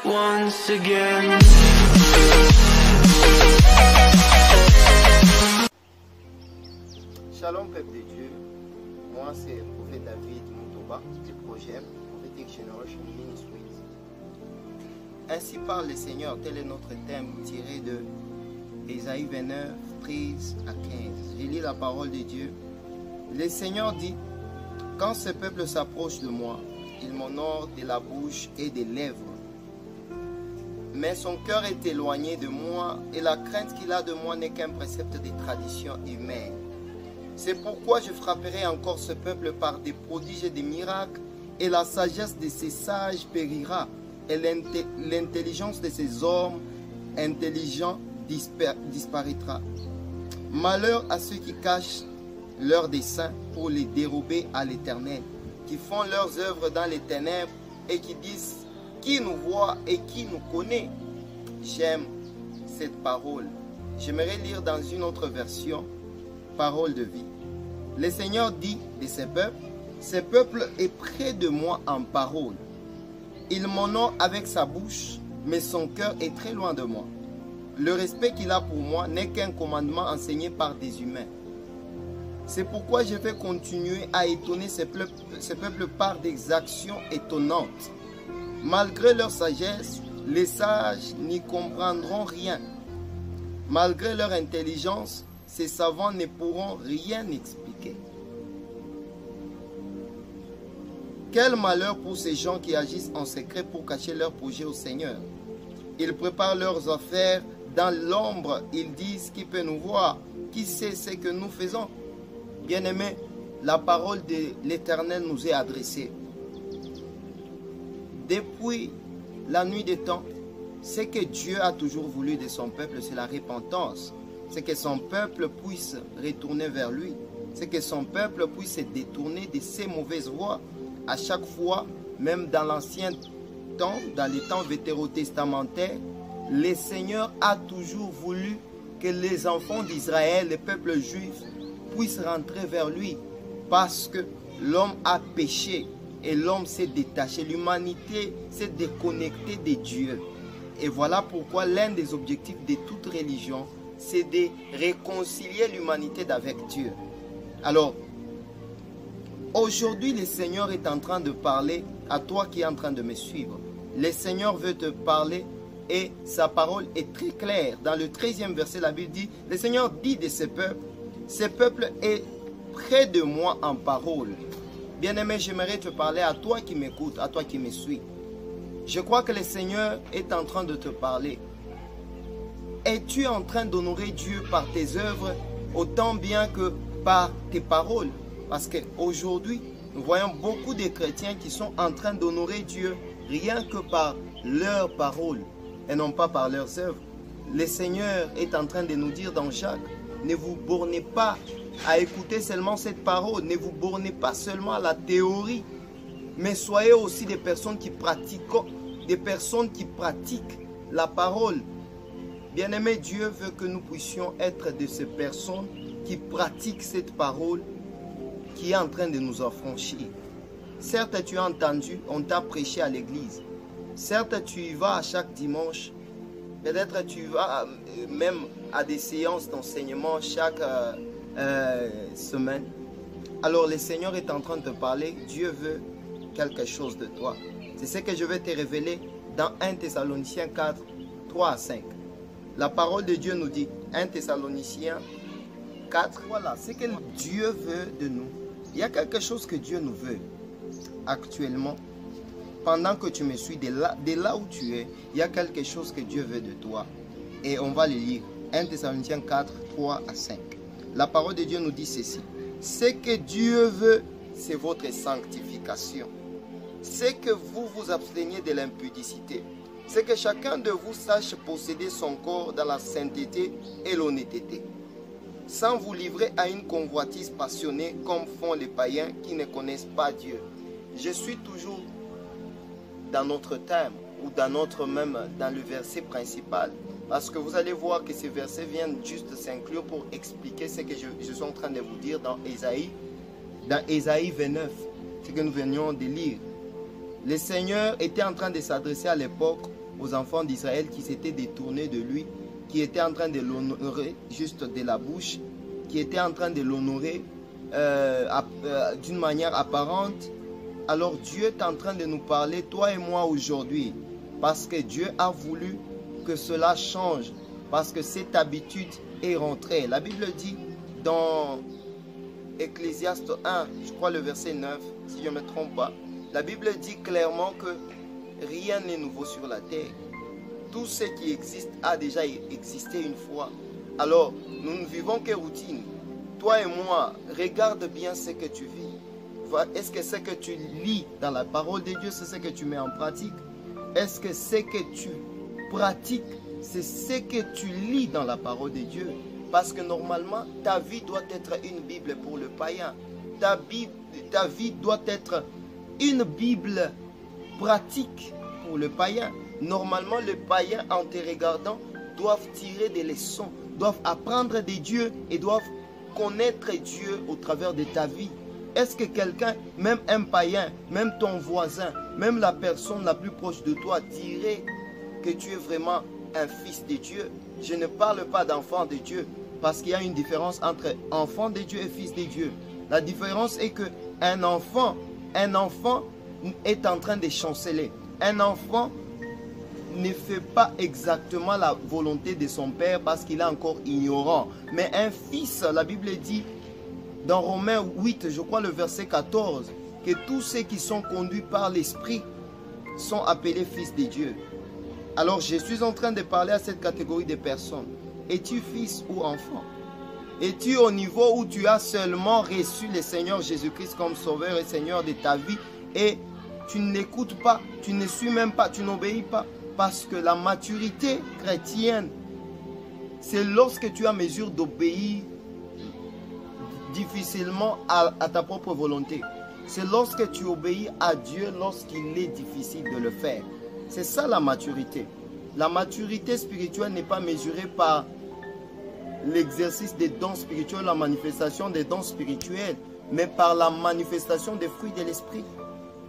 once again. Shalom peuple de Dieu, moi c'est le prophète David Moutoba du projet Prophetic Generation Ministries. Ainsi parle le Seigneur, tel est notre thème tiré de Ésaïe 29, 13 à 15. Je lis la parole de Dieu. Le Seigneur dit, quand ce peuple s'approche de moi, il m'honore de la bouche et des lèvres. Mais son cœur est éloigné de moi et la crainte qu'il a de moi n'est qu'un précepte des traditions humaines. C'est pourquoi je frapperai encore ce peuple par des prodiges et des miracles, et la sagesse de ces sages périra, et l'intelligence de ces hommes intelligents disparaîtra. Malheur à ceux qui cachent leurs desseins pour les dérober à l'Éternel, qui font leurs œuvres dans les ténèbres et qui disent qui nous voit et qui nous connaît. J'aime cette parole. J'aimerais lire dans une autre version, parole de vie. Le Seigneur dit de ce peuple est près de moi en parole. Il m'honore avec sa bouche, mais son cœur est très loin de moi. Le respect qu'il a pour moi n'est qu'un commandement enseigné par des humains. C'est pourquoi je vais continuer à étonner ce peuple par des actions étonnantes. Malgré leur sagesse, les sages n'y comprendront rien. Malgré leur intelligence, ces savants ne pourront rien expliquer. Quel malheur pour ces gens qui agissent en secret pour cacher leurs projets au Seigneur. Ils préparent leurs affaires dans l'ombre. Ils disent qui peut nous voir, qui sait ce que nous faisons. Bien-aimés, la parole de l'Éternel nous est adressée. Depuis la nuit des temps, ce que Dieu a toujours voulu de son peuple, c'est la repentance. C'est que son peuple puisse retourner vers lui. C'est que son peuple puisse se détourner de ses mauvaises voies. À chaque fois, même dans l'ancien temps, dans les temps vétérotestamentaires, le Seigneur a toujours voulu que les enfants d'Israël, le peuple juif, puissent rentrer vers lui. Parce que l'homme a péché et l'homme s'est détaché. L'humanité s'est déconnectée de Dieu. Et voilà pourquoi l'un des objectifs de toute religion, c'est de réconcilier l'humanité avec Dieu. Alors, aujourd'hui, le Seigneur est en train de parler à toi qui es en train de me suivre. Le Seigneur veut te parler et sa parole est très claire. Dans le 13e verset, la Bible dit, le Seigneur dit de ce peuple est près de moi en parole. Bien-aimé, j'aimerais te parler à toi qui m'écoutes, à toi qui me suis. Je crois que le Seigneur est en train de te parler. Es-tu en train d'honorer Dieu par tes œuvres autant bien que par tes paroles? Parce qu'aujourd'hui, nous voyons beaucoup de chrétiens qui sont en train d'honorer Dieu rien que par leurs paroles et non pas par leurs œuvres. Le Seigneur est en train de nous dire dans Jacques, ne vous bornez pas à écouter seulement cette parole, ne vous bornez pas seulement à la théorie, mais soyez aussi des personnes qui pratiquent la parole. Bien-aimé, Dieu veut que nous puissions être de ces personnes qui pratiquent cette parole qui est en train de nous affranchir. Certes, tu as entendu, on t'a prêché à l'église. Certes, tu y vas à chaque dimanche. Peut-être tu vas même à des séances d'enseignement chaque semaine. Alors, le Seigneur est en train de te parler. Dieu veut quelque chose de toi. C'est ce que je vais te révéler dans 1 Thessaloniciens 4, 3 à 5. La parole de Dieu nous dit, 1 Thessaloniciens 4, voilà, c'est que Dieu veut de nous. Il y a quelque chose que Dieu nous veut actuellement. Pendant que tu me suis, de là où tu es, il y a quelque chose que Dieu veut de toi. Et on va le lire. 1 Thessaloniciens 4, 3 à 5. La parole de Dieu nous dit ceci. Ce que Dieu veut, c'est votre sanctification. C'est que vous vous absteniez de l'impudicité. C'est que chacun de vous sache posséder son corps dans la sainteté et l'honnêteté, sans vous livrer à une convoitise passionnée comme font les païens qui ne connaissent pas Dieu. Je suis toujours dans notre thème ou dans le verset principal, parce que vous allez voir que ces versets viennent juste s'inclure pour expliquer ce que je suis en train de vous dire dans Ésaïe 29, ce que nous venions de lire. Le Seigneur était en train de s'adresser à l'époque aux enfants d'Israël qui s'étaient détournés de lui, qui étaient en train de l'honorer juste de la bouche, qui étaient en train de l'honorer d'une manière apparente. Alors Dieu est en train de nous parler, toi et moi aujourd'hui, parce que Dieu a voulu que cela change, parce que cette habitude est rentrée. La Bible dit dans Ecclésiaste 1, je crois le verset 9, si je ne me trompe pas, la Bible dit clairement que rien n'est nouveau sur la terre. Tout ce qui existe a déjà existé une fois. Alors, nous ne vivons que routine. Toi et moi, regarde bien ce que tu vis. Est-ce que ce que tu lis dans la parole de Dieu, c'est ce que tu mets en pratique? Est-ce que ce que tu pratiques, c'est ce que tu lis dans la parole de Dieu? Parce que normalement, ta vie doit être une Bible pour le païen. Ta vie doit être une Bible pratique pour le païen. Normalement, le païen, en te regardant, doivent tirer des leçons, doivent apprendre de Dieu et doivent connaître Dieu au travers de ta vie. Est-ce que quelqu'un, même un païen, même ton voisin, même la personne la plus proche de toi dirait que tu es vraiment un fils de Dieu? Je ne parle pas d'enfant de Dieu, parce qu'il y a une différence entre enfant de Dieu et fils de Dieu. La différence est que un enfant est en train de chanceler. Un enfant ne fait pas exactement la volonté de son père parce qu'il est encore ignorant. Mais un fils, la Bible dit dans Romains 8, je crois le verset 14, que tous ceux qui sont conduits par l'Esprit sont appelés fils de Dieu. Alors je suis en train de parler à cette catégorie de personnes. Es-tu fils ou enfant? Es-tu au niveau où tu as seulement reçu le Seigneur Jésus-Christ comme sauveur et Seigneur de ta vie et tu n'écoutes pas, tu ne suis même pas, tu n'obéis pas? Parce que la maturité chrétienne, c'est lorsque tu as mesure d'obéir difficilement à ta propre volonté. C'est lorsque tu obéis à Dieu lorsqu'il est difficile de le faire. C'est ça la maturité. La maturité spirituelle n'est pas mesurée par l'exercice des dons spirituels, la manifestation des dons spirituels, mais par la manifestation des fruits de l'esprit.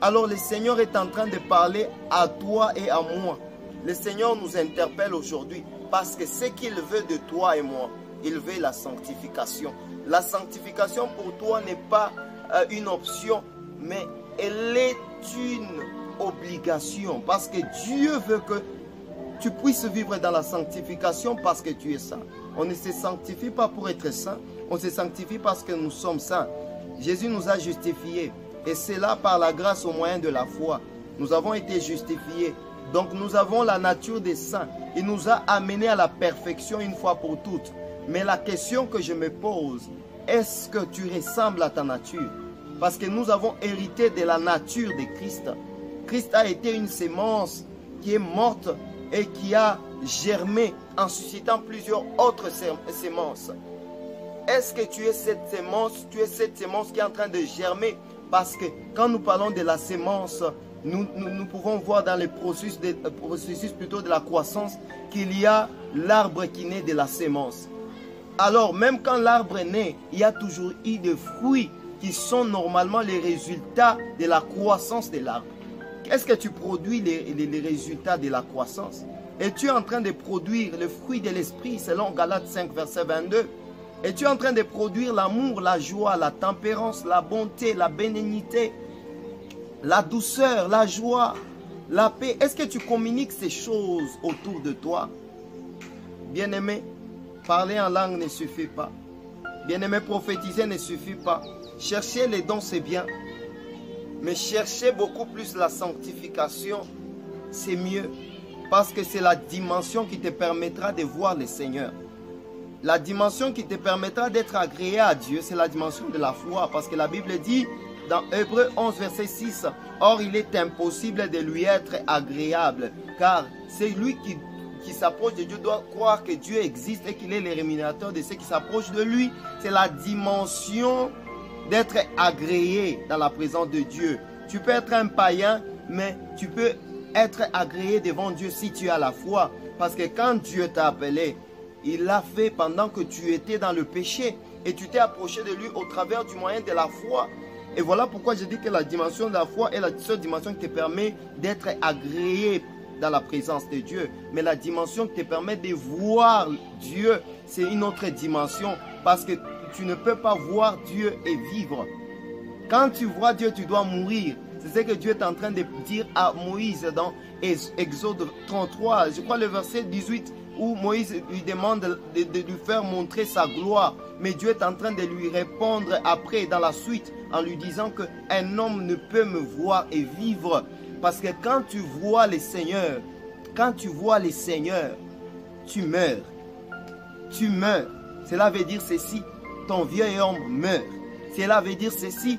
Alors le Seigneur est en train de parler à toi et à moi. Le Seigneur nous interpelle aujourd'hui parce que ce qu'il veut de toi et moi, il veut la sanctification. La sanctification pour toi n'est pas une option, mais elle est une obligation. Parce que Dieu veut que tu puisses vivre dans la sanctification parce que tu es saint. On ne se sanctifie pas pour être saint, on se sanctifie parce que nous sommes saints. Jésus nous a justifiés et c'est là par la grâce au moyen de la foi. Nous avons été justifiés. Donc nous avons la nature des saints. Il nous a amenés à la perfection une fois pour toutes. Mais la question que je me pose, est-ce que tu ressembles à ta nature? Parce que nous avons hérité de la nature de Christ. Christ a été une sémence qui est morte et qui a germé en suscitant plusieurs autres sémences. Est-ce que tu es cette sémence? Tu es cette sémence qui est en train de germer? Parce que quand nous parlons de la sémence, nous pouvons voir dans le processus plutôt de la croissance qu'il y a l'arbre qui naît de la sémence. Alors même quand l'arbre naît, il y a toujours eu des fruits qui sont normalement les résultats de la croissance de l'arbre. Est-ce que tu produis les résultats de la croissance? Es-tu en train de produire le fruit de l'esprit selon Galates 5 verset 22? Es-tu en train de produire l'amour, la joie, la tempérance, la bonté, la bénignité, la douceur, la joie, la paix? Est-ce que tu communiques ces choses autour de toi? Bien-aimé, parler en langue ne suffit pas. Bien-aimé, prophétiser ne suffit pas. Chercher les dons, c'est bien. Mais chercher beaucoup plus la sanctification, c'est mieux. Parce que c'est la dimension qui te permettra de voir le Seigneur. La dimension qui te permettra d'être agréé à Dieu, c'est la dimension de la foi. Parce que la Bible dit dans Hébreux 11, verset 6, « Or, il est impossible de lui être agréable, car c'est lui qui s'approche de Dieu doit croire que Dieu existe et qu'il est le rémunérateur de ceux qui s'approchent de lui. » C'est la dimension d'être agréé dans la présence de Dieu. Tu peux être un païen, mais tu peux être agréé devant Dieu si tu as la foi. Parce que quand Dieu t'a appelé, il l'a fait pendant que tu étais dans le péché. Et tu t'es approché de lui au travers du moyen de la foi. Et voilà pourquoi je dis que la dimension de la foi est la seule dimension qui te permet d'être agréé dans la présence de Dieu. Mais la dimension qui te permet de voir Dieu, c'est une autre dimension. Parce que tu ne peux pas voir Dieu et vivre. Quand tu vois Dieu, tu dois mourir. C'est ce que Dieu est en train de dire à Moïse dans Exode 33. Je crois le verset 18 où Moïse lui demande de lui faire montrer sa gloire. Mais Dieu est en train de lui répondre après, dans la suite, en lui disant qu'un homme ne peut me voir et vivre. Parce que quand tu vois le Seigneur, tu meurs. Tu meurs. Cela veut dire ceci, ton vieil homme meurt. Cela veut dire ceci,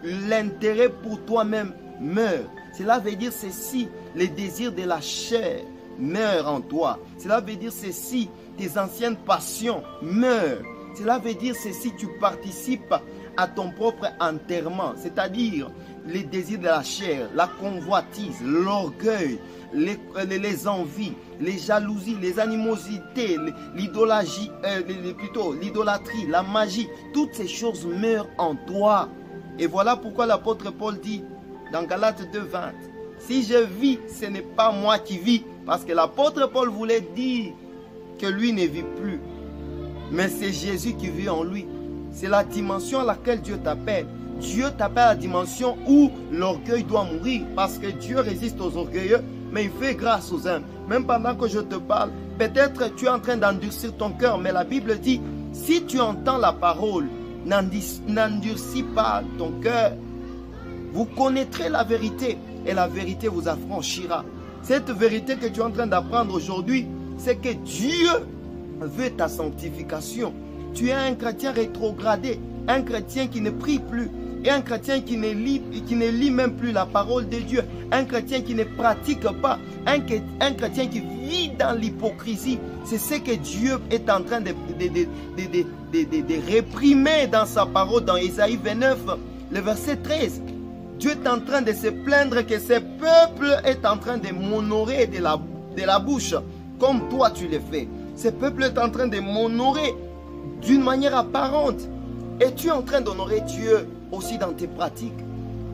l'intérêt pour toi-même meurt. Cela veut dire ceci, les désirs de la chair meurent en toi. Cela veut dire ceci, tes anciennes passions meurent. Cela veut dire ceci, tu participes à ton propre enterrement, c'est-à-dire les désirs de la chair, la convoitise, l'orgueil, les envies, les jalousies, les animosités, l'idolâtrie, la magie. Toutes ces choses meurent en toi. Et voilà pourquoi l'apôtre Paul dit dans Galates 2:20, si je vis, ce n'est pas moi qui vis. Parce que l'apôtre Paul voulait dire que lui ne vit plus. Mais c'est Jésus qui vit en lui. C'est la dimension à laquelle Dieu t'appelle. Dieu t'appelle à la dimension où l'orgueil doit mourir. Parce que Dieu résiste aux orgueilleux, mais il fait grâce aux humbles. Même pendant que je te parle, peut-être tu es en train d'endurcir ton cœur. Mais la Bible dit, si tu entends la parole, n'endurcis pas ton cœur. Vous connaîtrez la vérité et la vérité vous affranchira. Cette vérité que tu es en train d'apprendre aujourd'hui, c'est que Dieu veut ta sanctification. Tu es un chrétien rétrogradé, un chrétien qui ne prie plus, et un chrétien qui ne lit même plus la parole de Dieu, un chrétien qui ne pratique pas, un chrétien qui vit dans l'hypocrisie. C'est ce que Dieu est en train de réprimer dans sa parole, dans Ésaïe 29, le verset 13. Dieu est en train de se plaindre que ce peuple est en train de m'honorer de la bouche, comme toi tu le fais. Ce peuple est en train de m'honorer d'une manière apparente. Et tu es en train d'honorer Dieu aussi dans tes pratiques.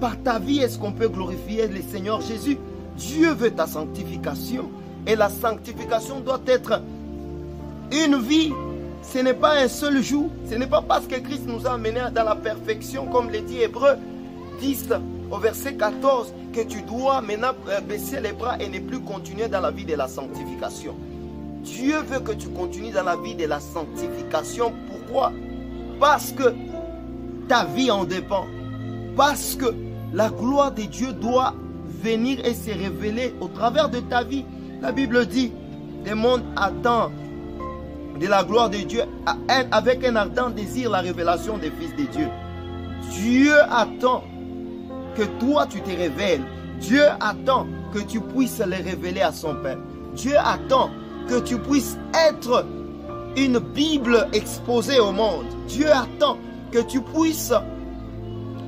Par ta vie, est-ce qu'on peut glorifier le Seigneur Jésus? Dieu veut ta sanctification. Et la sanctification doit être une vie. Ce n'est pas un seul jour. Ce n'est pas parce que Christ nous a amenés dans la perfection, comme le dit Hébreux 10 au verset 14, que tu dois maintenant baisser les bras et ne plus continuer dans la vie de la sanctification. Dieu veut que tu continues dans la vie de la sanctification. Pourquoi? Parce que ta vie en dépend. Parce que la gloire de Dieu doit venir et se révéler au travers de ta vie. La Bible dit, le monde attend de la gloire de Dieu avec un ardent désir la révélation des fils de Dieu. Dieu attend que toi tu te révèles. Dieu attend que tu puisses les révéler à son Père. Dieu attend que tu puisses être une Bible exposée au monde. Dieu attend que tu puisses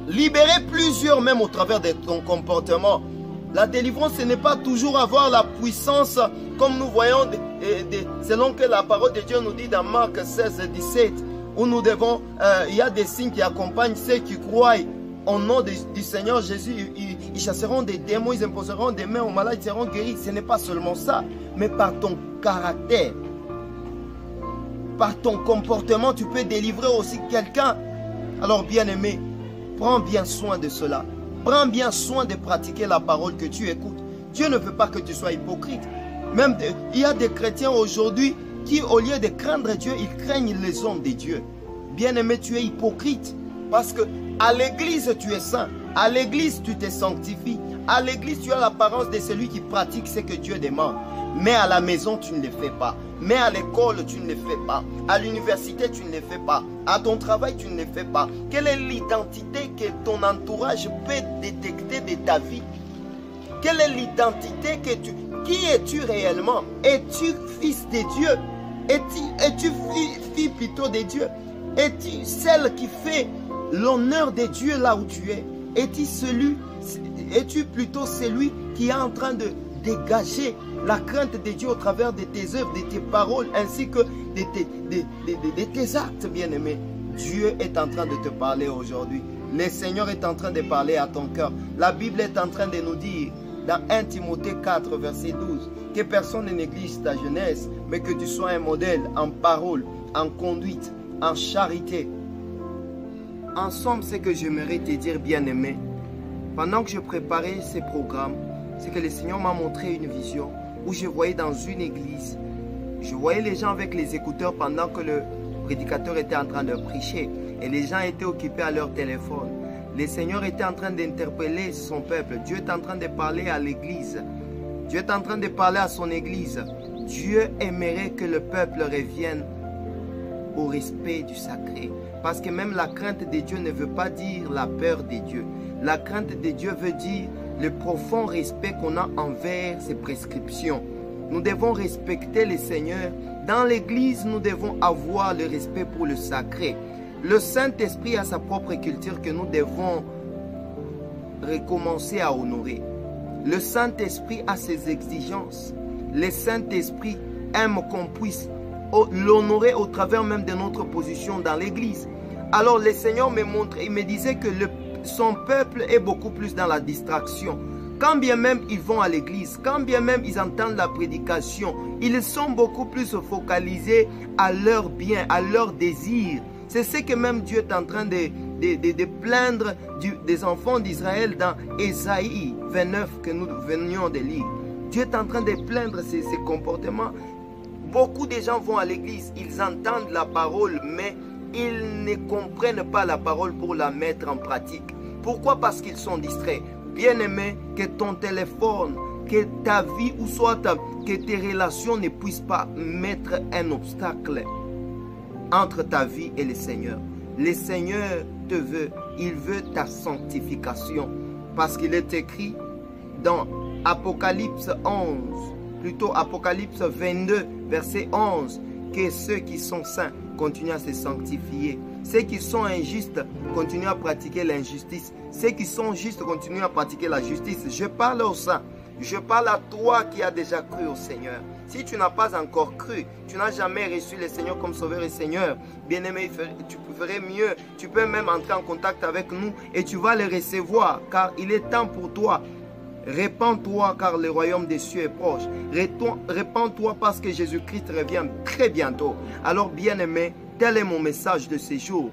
libérer plusieurs même au travers de ton comportement. La délivrance, ce n'est pas toujours avoir la puissance comme nous voyons selon que la parole de Dieu nous dit dans Marc 16, 17, où nous devons, il y a des signes qui accompagnent ceux qui croient au nom du Seigneur Jésus. Ils chasseront des démons, ils imposeront des mains aux malades, ils seront guéris. Ce n'est pas seulement ça, mais par ton caractère, par ton comportement, tu peux délivrer aussi quelqu'un. Alors bien-aimé, prends bien soin de cela. Prends bien soin de pratiquer la parole que tu écoutes. Dieu ne veut pas que tu sois hypocrite. Même il y a des chrétiens aujourd'hui qui, au lieu de craindre Dieu, ils craignent les hommes de Dieu. Bien-aimé, tu es hypocrite. Parce que à l'église, tu es saint. À l'église, tu te sanctifies. À l'église, tu as l'apparence de celui qui pratique ce que Dieu demande. Mais à la maison, tu ne le fais pas. Mais à l'école, tu ne le fais pas. À l'université, tu ne le fais pas. À ton travail, tu ne le fais pas. Quelle est l'identité que ton entourage peut détecter de ta vie? Quelle est l'identité que tu... Qui es-tu réellement? Es-tu fils de Dieu? Es-tu fille plutôt de Dieu? Es-tu celle qui fait l'honneur de Dieu là où tu es? Es-tu plutôt celui qui est en train de dégager la crainte de Dieu au travers de tes œuvres, de tes paroles, ainsi que de tes actes, bien-aimés? Dieu est en train de te parler aujourd'hui. Le Seigneur est en train de parler à ton cœur. La Bible est en train de nous dire dans 1 Timothée 4, verset 12, que personne ne néglige ta jeunesse, mais que tu sois un modèle en parole, en conduite, en charité. En somme, ce que j'aimerais te dire, bien-aimé, pendant que je préparais ces programmes, c'est que le Seigneur m'a montré une vision où je voyais dans une église, je voyais les gens avec les écouteurs pendant que le prédicateur était en train de prêcher et les gens étaient occupés à leur téléphone. Le Seigneur était en train d'interpeller son peuple. Dieu est en train de parler à l'église. Dieu est en train de parler à son église. Dieu aimerait que le peuple revienne au respect du sacré. Parce que même la crainte de Dieu ne veut pas dire la peur de Dieu. La crainte de Dieu veut dire le profond respect qu'on a envers ses prescriptions. Nous devons respecter le Seigneur. Dans l'église, nous devons avoir le respect pour le sacré. Le Saint-Esprit a sa propre culture que nous devons recommencer à honorer. Le Saint-Esprit a ses exigences. Le Saint-Esprit aime qu'on puisse l'honorer au travers même de notre position dans l'église. Alors le Seigneur me montre, il me disait que son peuple est beaucoup plus dans la distraction. Quand bien même ils vont à l'église, quand bien même ils entendent la prédication, ils sont beaucoup plus focalisés à leur bien, à leur désir. C'est ce que même Dieu est en train de plaindre des enfants d'Israël dans Ésaïe 29 que nous venions de lire. Dieu est en train de plaindre ces comportements. Beaucoup de gens vont à l'église, ils entendent la parole, mais ils ne comprennent pas la parole pour la mettre en pratique. Pourquoi? Parce qu'ils sont distraits. Bien-aimé, que ton téléphone, que ta vie ou soit que tes relations ne puissent pas mettre un obstacle entre ta vie et le Seigneur. Le Seigneur te veut, il veut ta sanctification. Parce qu'il est écrit dans Apocalypse 11, plutôt Apocalypse 22, verset 11, que ceux qui sont saints continuent à se sanctifier. Ceux qui sont injustes continuent à pratiquer l'injustice. Ceux qui sont justes continuent à pratiquer la justice. Je parle aux saints. Je parle à toi qui as déjà cru au Seigneur. Si tu n'as pas encore cru, tu n'as jamais reçu le Seigneur comme Sauveur et Seigneur, bien-aimé, tu ferais mieux. Tu peux même entrer en contact avec nous et tu vas le recevoir, car il est temps pour toi. Répands-toi, car le royaume des cieux est proche. Répands-toi parce que Jésus-Christ revient très bientôt. Alors, bien-aimé, tel est mon message de ce jour.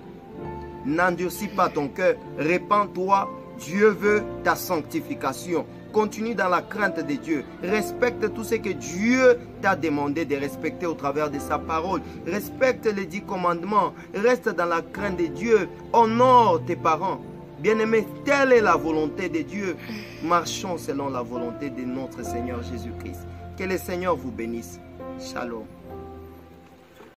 N'endurcis pas ton cœur. Répands-toi. Dieu veut ta sanctification. Continue dans la crainte de Dieu. Respecte tout ce que Dieu t'a demandé de respecter au travers de sa parole. Respecte les 10 commandements. Reste dans la crainte de Dieu. Honore tes parents. Bien-aimés, telle est la volonté de Dieu. Marchons selon la volonté de notre Seigneur Jésus-Christ. Que le Seigneur vous bénisse. Shalom.